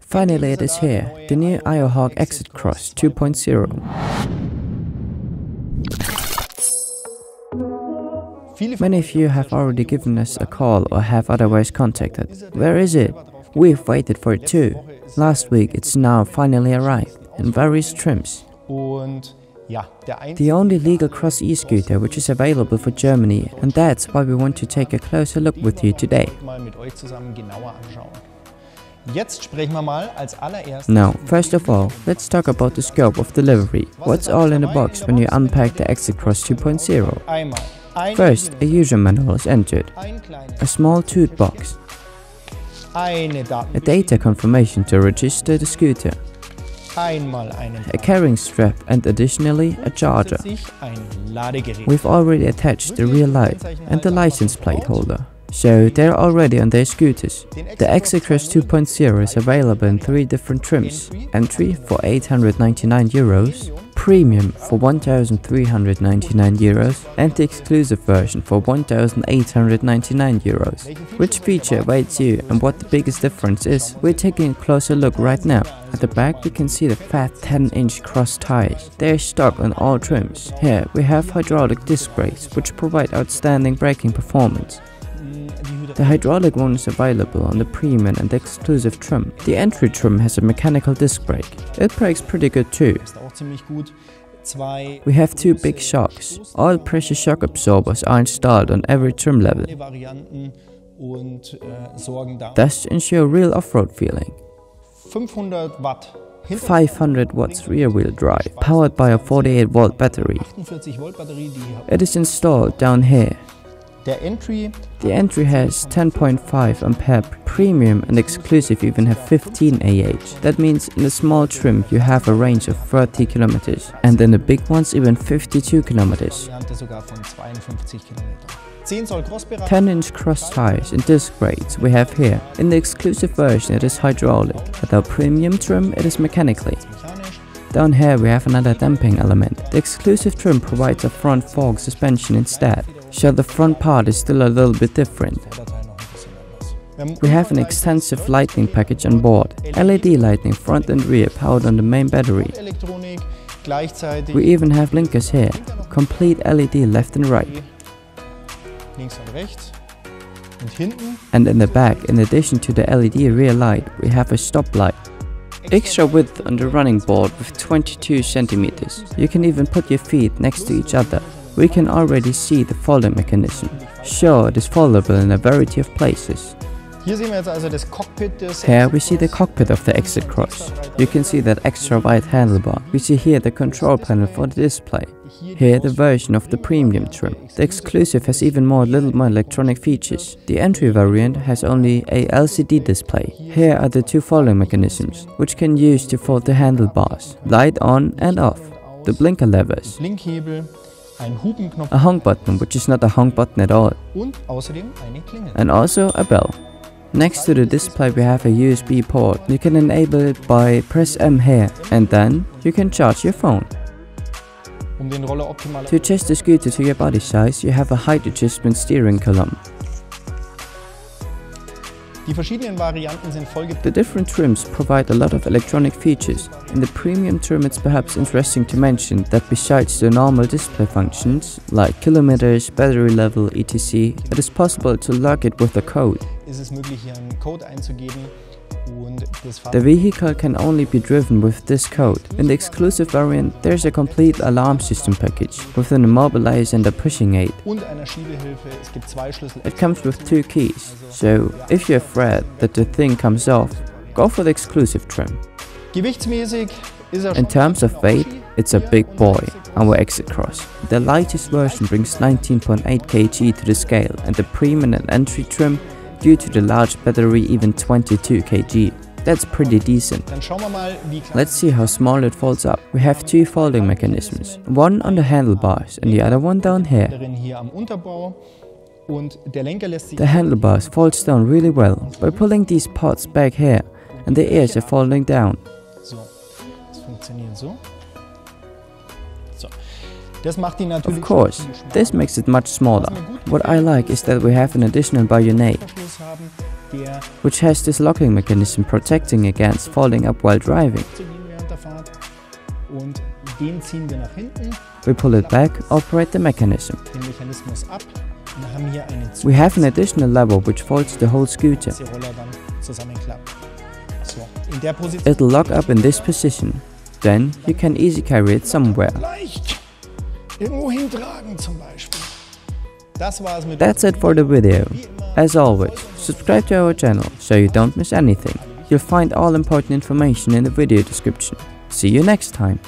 Finally it is here, the new IOHawk Exit Cross 2.0. Many of you have already given us a call or have otherwise contacted. Where is it? We've waited for it too. Last week it's now finally arrived, in various trims. The only legal cross e-scooter which is available for Germany, and that's why we want to take a closer look with you today. Now, first of all, let's talk about the scope of delivery. What's all in the box when you unpack the Exit Cross 2.0? First, a user manual is entered, a small toot box, a data confirmation to register the scooter, a carrying strap and additionally a charger. We've already attached the rear light and the license plate holder, so they're already on their scooters. The Exit Cross 2.0 is available in 3 different trims: entry for 899 euros, premium for 1,399 euros and the exclusive version for 1,899 euros. Which feature awaits you and what the biggest difference is, we're taking a closer look right now. At the back we can see the fat 10-inch cross tires. They are stock on all trims. Here we have hydraulic disc brakes which provide outstanding braking performance. The hydraulic one is available on the premium and exclusive trim. The entry trim has a mechanical disc brake. It brakes pretty good too. We have 2 big shocks. All pressure shock absorbers are installed on every trim level, thus to ensure real off-road feeling. 500 watts rear wheel drive, powered by a 48 volt battery. It is installed down here. The entry has 10.5 ampere premium and exclusive even have 15 AH. That means in the small trim you have a range of 30 kilometers and in the big ones even 52 kilometers. 10-inch cross tires and disc brakes we have here. In the exclusive version it is hydraulic, at our premium trim it is mechanically. Down here we have another damping element. The exclusive trim provides a front fork suspension instead, so the front part is still a little bit different. We have an extensive lighting package on board, LED lighting front and rear powered on the main battery. We even have blinkers here, complete LED left and right. And in the back, in addition to the LED rear light, we have a stop light. Extra width on the running board with 22 centimeters. You can even put your feet next to each other. We can already see the folding mechanism. Sure, it is foldable in a variety of places. Here we see the cockpit of the Exit Cross. You can see that extra wide handlebar. We see here the control panel for the display. Here the version of the premium trim. The exclusive has even more electronic features. The entry variant has only a LCD display. Here are the 2 folding mechanisms, which can use to fold the handlebars, light on and off, the blinker levers, a honk button which is not a honk button at all, and also a bell. Next to the display we have a USB port. You can enable it by press M here and then you can charge your phone. To adjust the scooter to your body size, you have a height adjustment steering column. The different trims provide a lot of electronic features. In the premium trim it's perhaps interesting to mention that besides the normal display functions, like kilometers, battery level, etc., it is possible to log it with a code. The vehicle can only be driven with this code. In the exclusive variant, there's a complete alarm system package with an immobilizer and a pushing aid. It comes with 2 keys, so if you're afraid that the thing comes off, go for the exclusive trim. In terms of weight, it's a big boy, our Exit Cross. The lightest version brings 19.8 kg to the scale and the premium and entry trim, due to the large battery, even 22 kg. That's pretty decent. Let's see how small it folds up. We have 2 folding mechanisms, one on the handlebars and the other one down here. The handlebars folds down really well by pulling these parts back here, and the ears are folding down. Of course, this makes it much smaller. What I like is that we have an additional bayonet. which has this locking mechanism protecting against falling up while driving. We pull it back, operate the mechanism. We have an additional lever which folds the whole scooter. It'll lock up in this position. Then you can easily carry it somewhere. That's it for the video. As always, subscribe to our channel so you don't miss anything. You'll find all important information in the video description. See you next time.